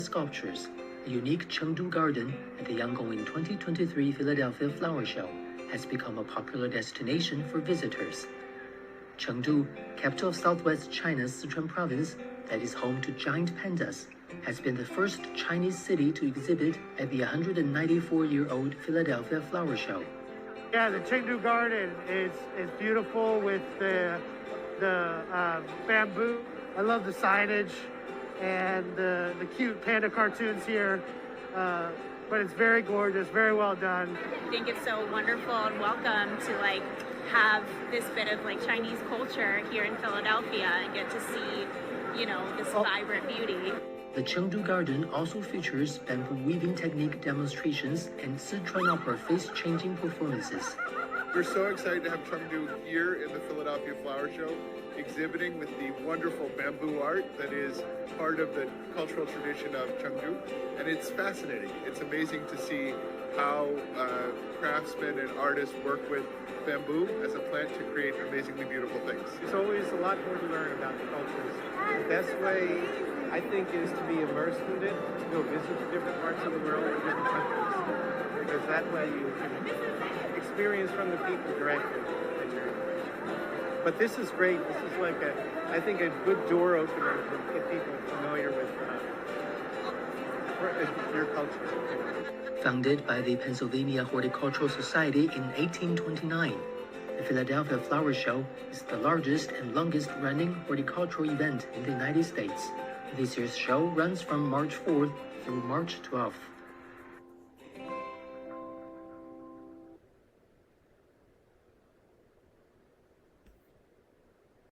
sculptures, a unique Chengdu Garden at the ongoing 2023 Philadelphia Flower Show has become a popular destination for visitors. Chengdu, capital of southwest China's Sichuan province that is home to giant pandas, has been the first Chinese city to exhibit at the 194-year-old Philadelphia Flower Show. Yeah, the Chengdu Garden is beautiful with the bamboo. I love the signage and the cute panda cartoons here. But it's very gorgeous, very well done. I think it's so wonderful and welcome to have this bit of Chinese culture here in Philadelphia and get to see, this vibrant beauty. The Chengdu Garden also features bamboo weaving technique demonstrations and Sichuan Opera face-changing performances. We're so excited to have Chengdu here in the Philadelphia Flower Show, exhibiting with the wonderful bamboo art that is part of the cultural tradition of Chengdu. And it's fascinating. It's amazing to see how craftsmen and artists work with bamboo as a plant to create amazingly beautiful things. There's always a lot more to learn about the cultures. The best way, I think, is to be immersed in it, to go visit different parts of the world and different countries. Because that way you can experience from the people directly. But this is great. This is I think a good door opener to get people familiar with your culture. Founded by the Pennsylvania Horticultural Society in 1829, the Philadelphia Flower Show is the largest and longest-running horticultural event in the United States. This year's show runs from March 4th through March 12th.